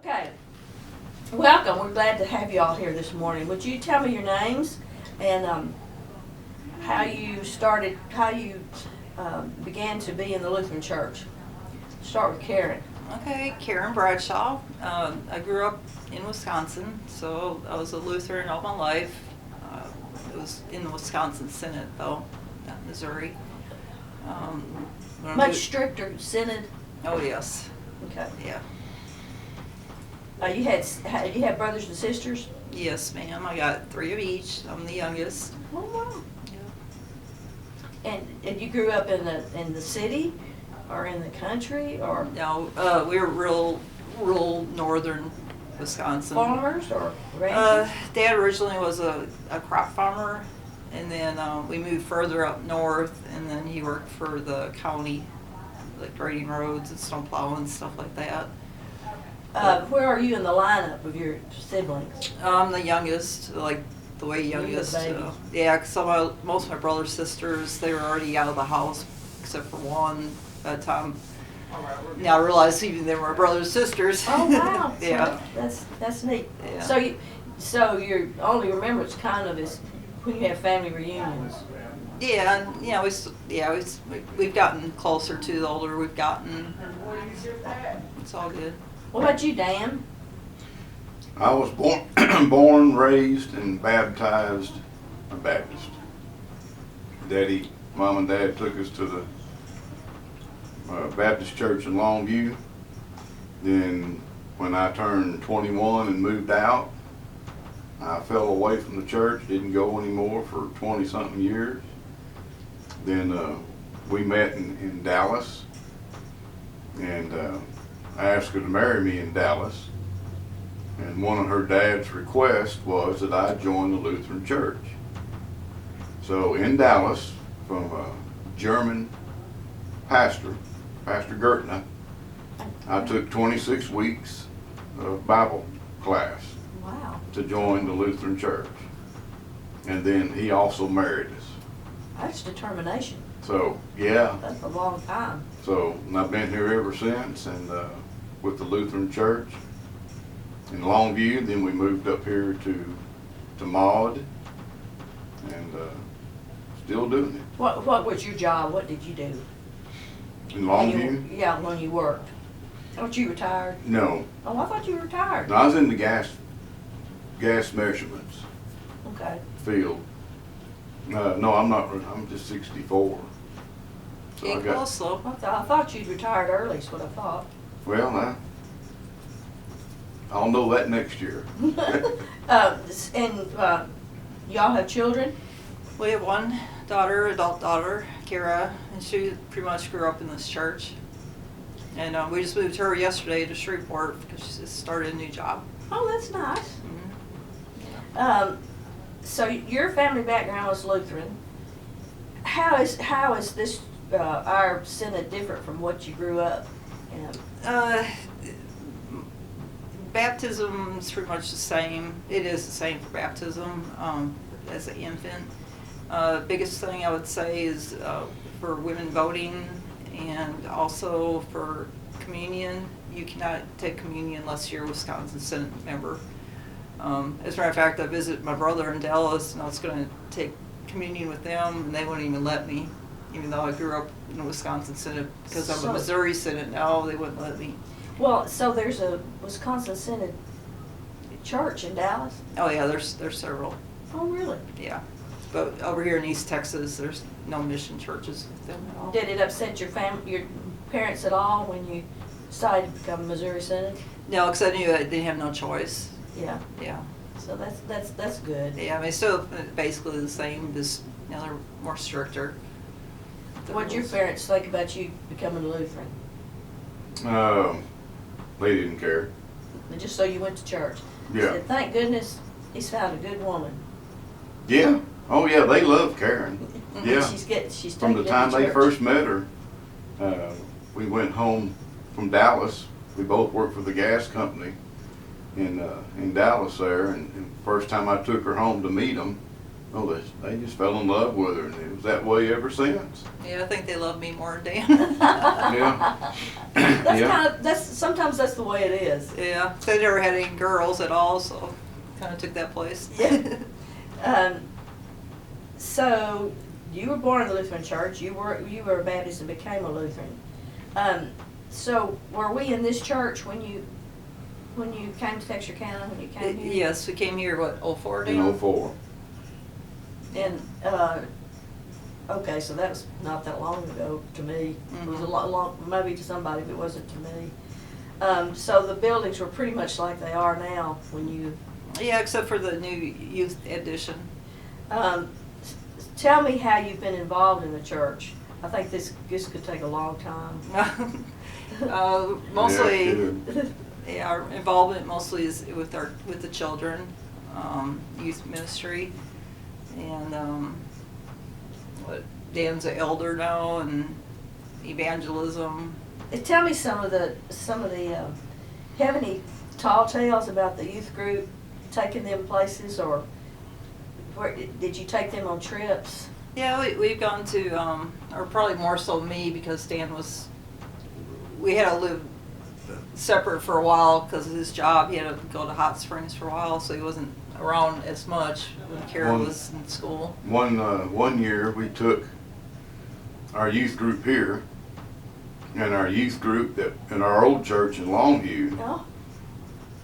Okay, welcome. We're glad to have you all here this morning. Would you tell me your names and how you started, how you began to be in the Lutheran Church? Start with Karen. Okay, Karen Bradshaw. I grew up in Wisconsin, so I was a Lutheran all my life. It was in the Wisconsin Synod, though, not Missouri. Much stricter synod. Oh yes. Okay. Yeah. You had brothers and sisters? Yes, ma'am. I got 3 of each. I'm the youngest. Oh wow. Yeah. And you grew up in the city, or in the country, or No, we were rural northern Wisconsin. farmers or ranchers? Dad originally was a crop farmer, and then we moved further up north, and then he worked for the county, like grading roads and snow plowing and stuff like that. Where are you in the lineup of your siblings? I'm the youngest, like the way youngest. You're the baby. Yeah, because most of my brother's sisters, they were already out of the house, except for one at the time. Now I realize even they were brothers and sisters. Oh wow! Yeah. So that's neat. Yeah. So your only remembrance kind of is when you have family reunions. Yeah, and we've gotten closer to the older we've gotten. It's all good. What about you, Dan? I was born, raised, and baptized a Baptist. Mom and Dad took us to the Baptist church in Longview. Then when I turned 21 and moved out, I fell away from the church, didn't go anymore for 20-something years. Then we met in Dallas, and I asked her to marry me in Dallas. And one of her dad's requests was that I join the Lutheran Church. So in Dallas, from a German pastor, Pastor Gertner, I took 26 weeks of Bible class Wow. to join the Lutheran Church. And then he also married us. That's determination. So, yeah. That's a long time. So, and I've been here ever since, and with the Lutheran Church in Longview. Then we moved up here to Maud, and still doing it. What was your job? What did you do? In Longview? When you worked. Aren't you retired? No. Oh, I thought you were retired. No, I was in the gas measurements Okay. field. No, I'm not. I'm just 64. So Getting close, slow. I thought you'd retired early. Is what I thought. Well, I'll know that next year. And y'all have children? We have one daughter, adult daughter, Kara, and she pretty much grew up in this church. And we just moved her yesterday to Shreveport because she just started a new job. Oh, that's nice. Mhm. So your family background was Lutheran. How is this our synod different from what you grew up in? Baptism is pretty much the same. It is the same for baptism as an infant. Biggest thing I would say is for women voting, and also for communion. You cannot take communion unless you're a Wisconsin Synod member. As a matter of fact, I visited my brother in Dallas, and I was going to take communion with them, and they wouldn't even let me, even though I grew up in a Wisconsin Synod. Because I'm a Missouri Synod now, they wouldn't let me. Well, so there's a Wisconsin Synod church in Dallas? Oh yeah, there's several. Oh, really? Yeah, but over here in East Texas, there's no mission churches with them at all. Did it upset your parents at all when you decided to become a Missouri Synod? No, because I knew I didn't have no choice. Yeah. Yeah. So that's good. Yeah, I mean, it's still basically the same, just, they're more stricter. What did your parents think about you becoming a Lutheran? They didn't care. Just so you went to church? Yeah. Said, thank goodness he's found a good woman. Yeah. Oh yeah, they love Karen. Yeah. She's From the taking time them to they church. first met her, we went home from Dallas. We both worked for the gas company in Dallas there, and first time I took her home to meet them, Oh, they just fell in love with her, and it was that way ever since. Yeah, I think they love me more than Dan. Yeah. That's Yeah. sometimes that's the way it is. Yeah, they never had any girls at all, so kind of took that place. Yeah. So you were born in the Lutheran Church. You were a Baptist and became a Lutheran. So were we in this church when you came to Texarkana? When you came here? Yes, we came here, what, 04, Dan? In 04. And okay, so that was not that long ago to me. It was a long, maybe to somebody, but it wasn't to me. So the buildings were pretty much like they are now when you. Yeah, except for the new youth edition. Tell me how you've been involved in the church. I think this could take a long time. Mostly, Yeah, it yeah, our involvement mostly is with the children, youth ministry, and what Dan's an elder now, and evangelism. Tell me some of the have any tall tales about the youth group taking them places, or where did you take them on trips? Yeah, we've gone to, or probably more so me, because Dan we had to live separate for a while because of his job. He had to go to Hot Springs for a while, so he wasn't around as much when Kara was in school. One year we took our youth group here and our youth group that in our old church in Longview, Oh,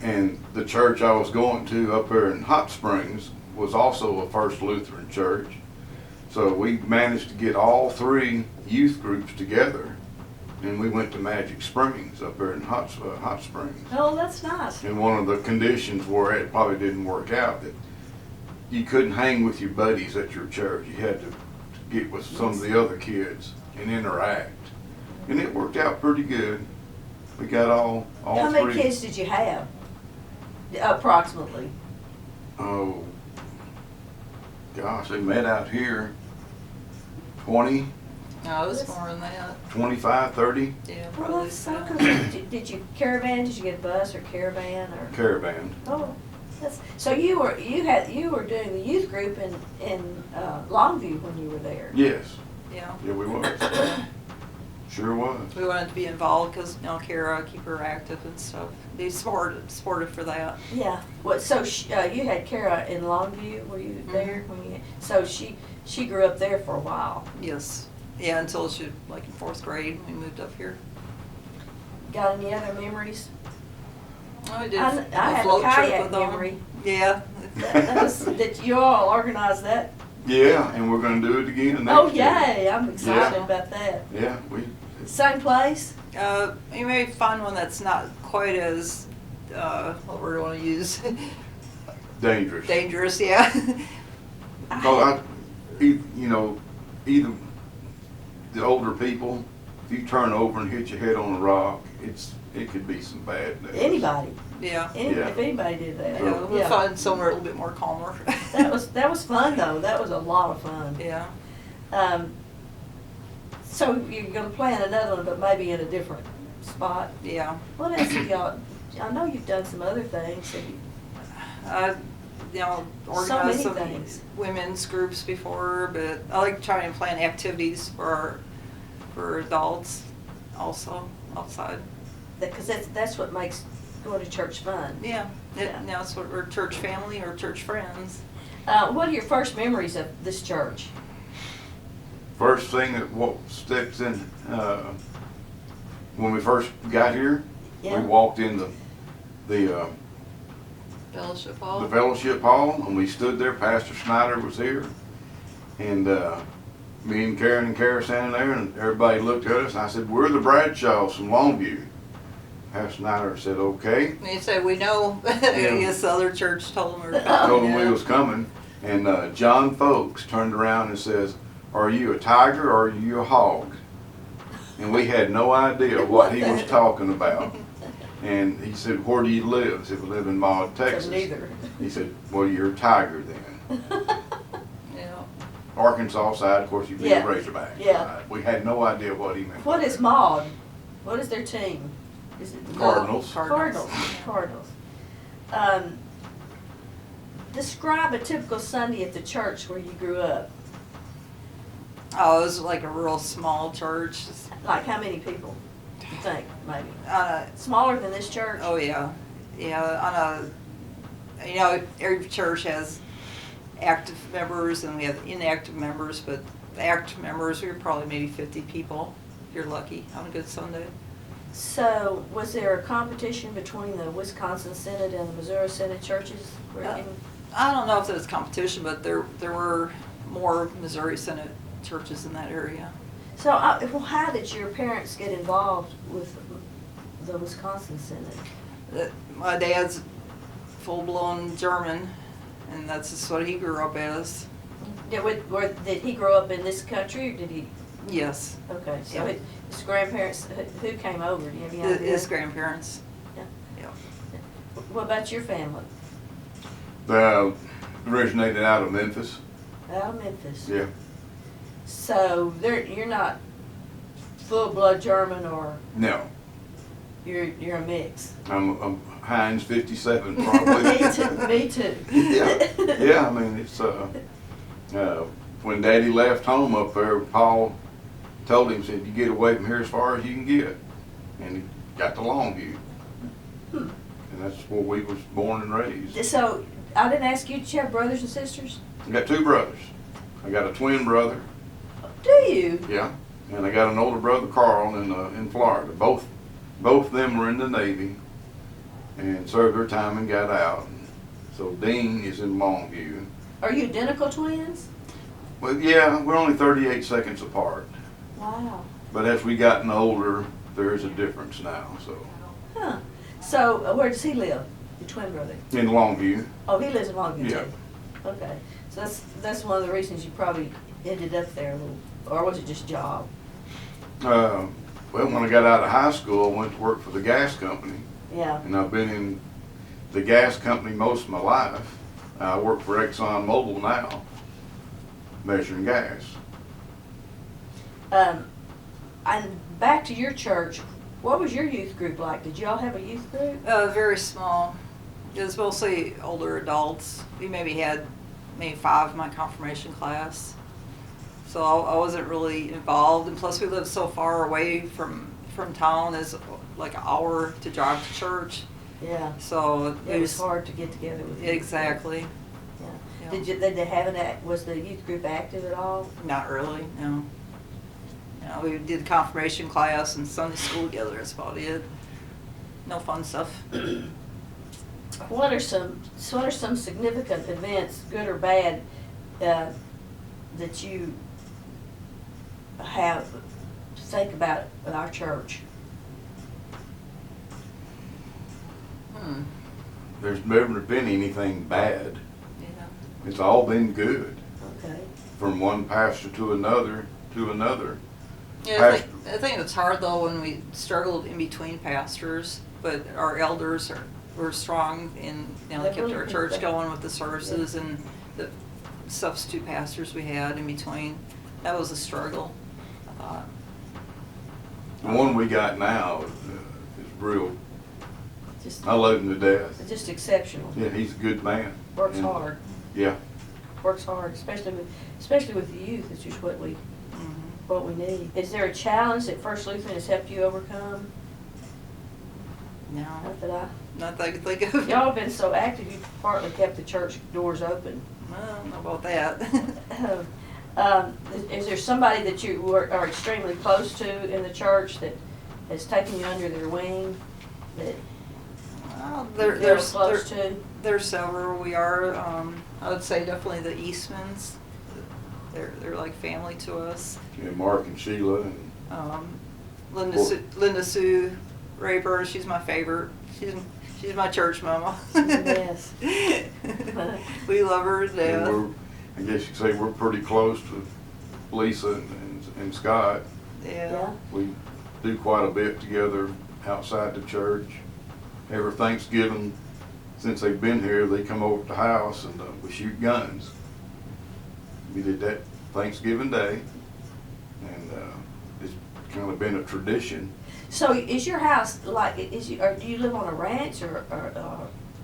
and the church I was going to up there in Hot Springs was also a First Lutheran church. So we managed to get all three youth groups together, and we went to Magic Springs up there in Hot Springs. oh, that's nice. And one of the conditions where it probably didn't work out, that you couldn't hang with your buddies at your church. You had to get with some of the other kids and interact. And it worked out pretty good. We got all How three. many kids did you have? Approximately. Oh, gosh, they met out here 20, No, it was more than that. 25, 30 Yeah, Well, probably. that's so Yeah. cool. Did you caravan? Did you get a bus or caravan or? caravan. Oh, so you were doing the youth group in Longview when you were there. Yes, Yeah. yeah, we was. Sure was. We wanted to be involved because, Kara, keep her active and stuff. Be supportive for that. Yeah. What? So you had Kara in Longview. Were you there when you? So she grew up there for a while. Yes. Yeah, until she, like in 4th grade, we moved up here. Got any other memories? I did I a have a float trip kayak with them. memory. Yeah. That you all organized that. Yeah, and we're gonna do it again next Oh year. yay! I'm excited Yeah. about that. Yeah, we, Same place. You may find one that's not quite as, what word do I want to use? dangerous. Dangerous, yeah. Either the older people, if you turn over and hit your head on a rock, it could be some bad news. Anybody. Yeah. Yeah. If anybody did that. Yeah, we'll find somewhere a little bit more calmer. That was fun though. That was a lot of fun. Yeah. So you're gonna plan another one, but maybe in a different spot. Yeah. What else have y'all? I know you've done some other things. Have you, Organized many some things. women's groups before, but I like trying to plan activities for adults also outside. because that's what makes going to church fun. Yeah. Yeah. Now it's what we're church family or church friends. What are your first memories of this church? First thing that steps in, when we first got here, Yeah. we walked in the Fellowship hall. the fellowship hall, and we stood there. Pastor Snyder was here, and me and Kara standing there, and everybody looked at us. And I said, "We're the Bradshaws from Longview." Pastor Snyder said, "Okay." And he said, "We know." I guess the other church told him we were I coming. told him we was coming, and John Folks turned around and says, "Are you a tiger or are you a hog?" And we had no idea what he was talking about. And he said, "Where do you live?" I said, "We live in Maud, Texas." So neither. He said, "Well, you're a tiger then." Yeah. Arkansas side, of course, you'd be Yeah. a Razorback. Yeah. We had no idea what he meant. What by is that. Maud? What is their team? Is it the Cardinals. Cardinals. Cardinals. Describe a typical Sunday at the church where you grew up. Oh, it was like a real small church. Like how many people, you think, maybe? Uh, Smaller than this church? oh yeah, yeah. You know, every church has active members and we have inactive members, but the active members, we were probably maybe 50 people, if you're lucky, on a good Sunday. So, was there a competition between the Wisconsin Synod and the Missouri Synod churches? I don't know if there was competition, but there were more Missouri Synod churches in that area. So, well, how did your parents get involved with the Wisconsin Synod? My dad's full-blown German, and that's just what he grew up as. Did he grow up in this country, or did he? Yes. Okay, so Yeah. his grandparents, who came over? Do you have any idea? His grandparents. Yeah. Yeah. What about your family? They originated out of Memphis. Out of Memphis. Yeah. So you're not full-blood German, or No, you're a mix? I'm Heinz 57 probably. Me too. Yeah. I mean, it's when Daddy left home up there, Paul told him, said, "You get away from here as far as you can get," and he got to Longview, and that's where we was born and raised. So I didn't ask you, did you have brothers and sisters? I got two brothers. I got a twin brother. Do you? Yeah, and I got an older brother, Carl, in Florida. Both of them were in the Navy and served their time and got out. So Dean is in Longview. Are you identical twins? Well, yeah, we're only 38 seconds apart. Wow. But as we gotten older, there's a difference now. So Huh. So where does he live? Your twin brother? in Longview, Oh, he lives in Longview Yeah. too. Okay. So that's one of the reasons you probably ended up there a little, or was it just job? well, when I got out of high school, I went to work for the gas company, Yeah. and I've been in the gas company most of my life. I work for Exxon Mobil now, measuring gas. And back to your church, what was your youth group like? Did y'all have a youth group? Very small. It was mostly older adults. We maybe had 5 in my confirmation class. So I wasn't really involved, and plus we lived so far away from town, it's like an hour to drive to church. Yeah. So It was hard to get together with you. Exactly. Yeah. Yeah. Did they have was the youth group active at all? Not really, no. No, we did confirmation class and Sunday school together, that's about it. No fun stuff. What are some significant events, good or bad, that you have to think about at our church? There's never been anything bad. Yeah. It's all been good, Okay. from one pastor to another to another. Yeah, I think it's hard though when we struggled in between pastors, but our elders were strong and they kept our church going with the services, and the substitute pastors we had in between. That was a struggle, I thought. The one we got now is real. Just I love him to death. just exceptional. Yeah, he's a good man. Works And, hard. Yeah. Works hard, especially with the youth. It's just what we need. Is there a challenge that First Lutheran has helped you overcome? No, Not that not that I could think of. y'all have been so active, you've partly kept the church doors open. Well, I don't know about that. Is there somebody that you are extremely close to in the church that has taken you under their wing, that Well, you feel close to? There's several. We are, I would say definitely the Eastmans. They're like family to us. Yeah, Mark and Sheila and Linda Sue Rayburn, she's my favorite. She's my church mama. Yes. We love her to death. and I guess you could say we're pretty close to Lisa and Scott. Yeah. We do quite a bit together outside the church. Every Thanksgiving, since they've been here, they come over to the house and we shoot guns. We did that Thanksgiving Day, and it's kind of been a tradition. So is your house like, or do you live on a ranch or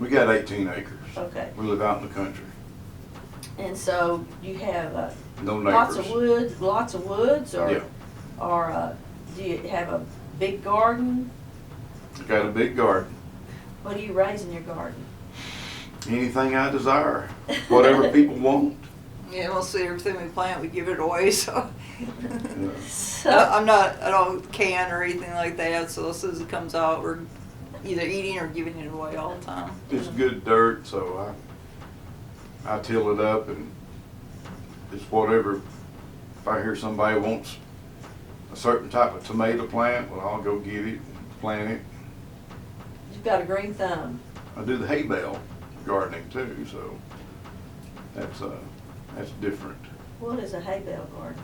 We got 18 acres. Okay. We live out in the country. And so you have No lots of neighbors. woods, or Yeah. do you have a big garden? Got a big garden. What do you raise in your garden? Anything I desire. Whatever people want. Yeah, mostly everything we plant, we give it away, so. Yeah. So, I don't can or anything like that, so as soon as it comes out, we're either eating or giving it away all the time. It's good dirt, so I till it up, and it's whatever. If I hear somebody wants a certain type of tomato plant, well, I'll go get it, plant it. you've got a green thumb. I do the hay bale gardening too, so that's different. What is a hay bale garden?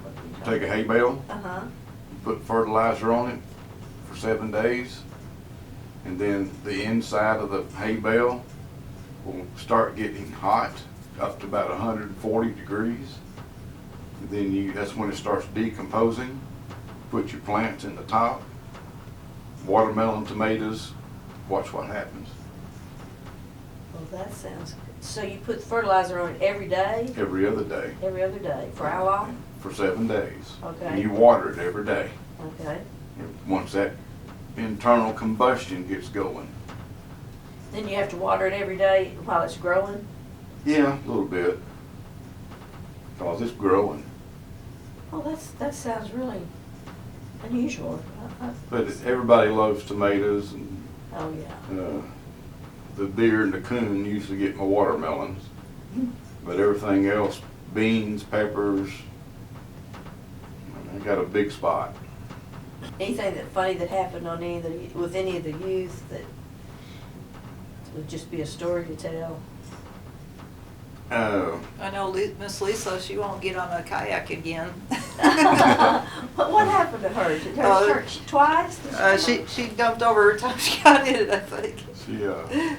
What do you Take a hay bale, Uh-huh. put fertilizer on it for 7 days, and then the inside of the hay bale will start getting hot, up to about 140 degrees. And then that's when it starts decomposing. Put your plants in the top, watermelon, tomatoes, watch what happens. Well, that sounds good. So you put fertilizer on it every day? Every other day. Every other day. For how long? For 7 days. Okay. And you water it every day. Okay. And once that internal combustion gets going. Then you have to water it every day while it's growing? Yeah, a little bit. Because it's growing. Oh, that sounds really unusual. But everybody loves tomatoes, and Oh, yeah. the deer and the coon usually get my watermelons. But everything else, beans, peppers, I got a big spot. Anything that funny that happened on with any of the youth that would just be a story to tell? I know Miss Lisa, she won't get on a kayak again. What happened to her? Did her hurt twice? Did She dumped over her time she got in it, I think. She,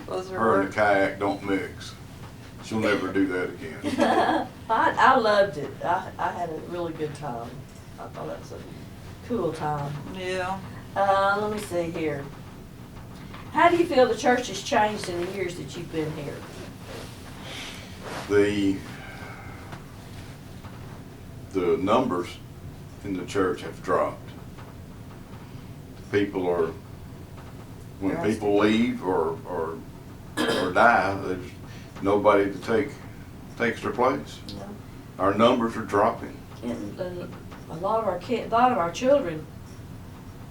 Was her her and work. the kayak don't mix. She'll never do that again. I loved it. I had a really good time. I thought that was a cool time. Yeah. Let me see here. How do you feel the church has changed in the years that you've been here? The numbers in the church have dropped. People are, when people leave or die, there's nobody to takes their place. You know? Our numbers are dropping. And a lot of our children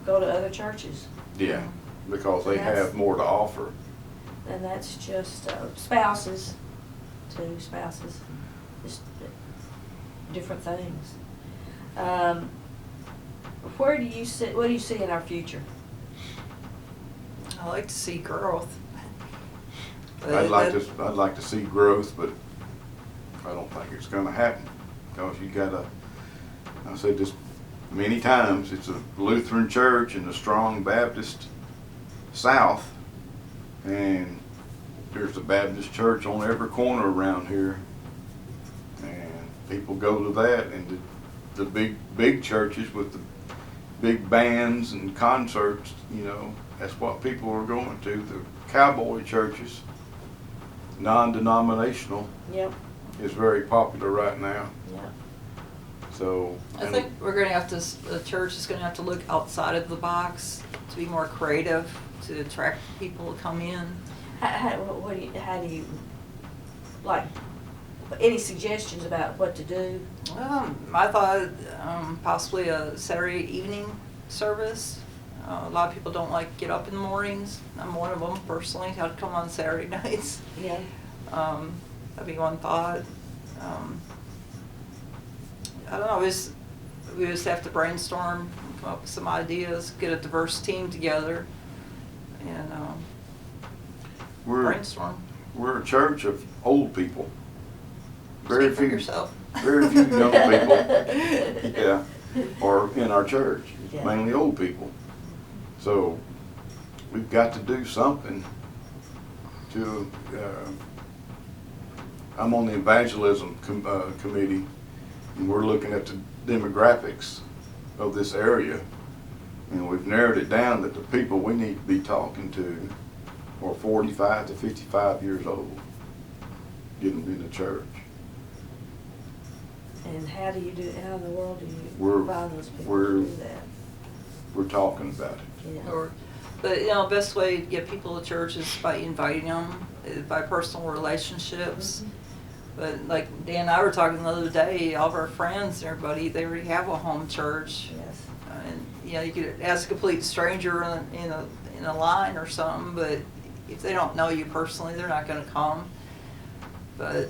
go to other churches, Yeah, because they That's- have more to offer. and that's just spouses, just different things. What do you see in our future? I like to see growth. I'd like to see growth, but I don't think it's gonna happen. Because you gotta, I said this many times, it's a Lutheran church in a strong Baptist South, and there's a Baptist church on every corner around here, and people go to that, and the big churches with the big bands and concerts, that's what people are going to. The cowboy churches, non-denominational, Yep, is very popular right now. yep. So I think we're gonna have to, the church is gonna have to look outside of the box to be more creative, to attract people to come in. How do you, like, any suggestions about what to do? I thought possibly a Saturday evening service. A lot of people don't like to get up in the mornings. I'm one of them personally. I'd come on Saturday nights. Yeah. That'd be one thought. I don't know. We just have to brainstorm, come up with some ideas, get a diverse team together, and brainstorm. We're a church of old people. Speak for yourself. Very few young people. Yeah, or in our church, Yeah. mainly old people. So we've got to do something to. I'm on the evangelism committee, and we're looking at the demographics of this area, and we've narrowed it down that the people we need to be talking to or 45 to 55 years old getting in the church. And how do you do, how in the world do We're- you find those people we're- to do that? We're talking about it. Yeah. Or, but you know, best way to get people to church is by inviting them, by personal relationships. Mhm. But like Dan and I were talking the other day, all of our friends and everybody, they already have a home church. Yes. And, you know, you could ask a complete stranger in a line or something, but if they don't know you personally, they're not gonna come. But,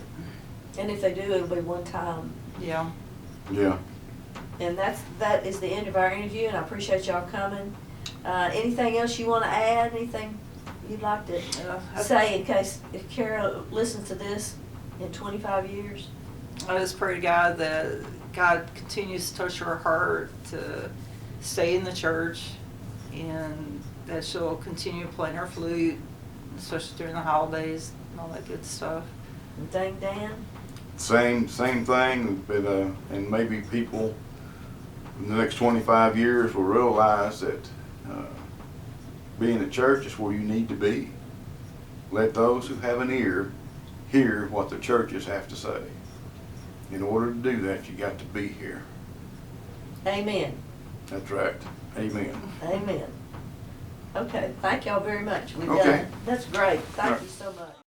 And if they do, it'll be one time. yeah. Yeah. And that is the end of our interview, and I appreciate y'all coming. Anything else you wanna add? Anything you'd like to say in case, if Carol listens to this in 25 years? I just pray to God that God continues to touch her heart to stay in the church, and that she'll continue playing her flute, especially during the holidays and all that good stuff. And thank Dan. Same thing, but, and maybe people in the next 25 years will realize that being at church is where you need to be. Let those who have an ear hear what the churches have to say. In order to do that, you got to be here. Amen. That's right. Amen. Amen. Okay, thank y'all very much. We're Okay. done. That's great. All Thank right. you so much.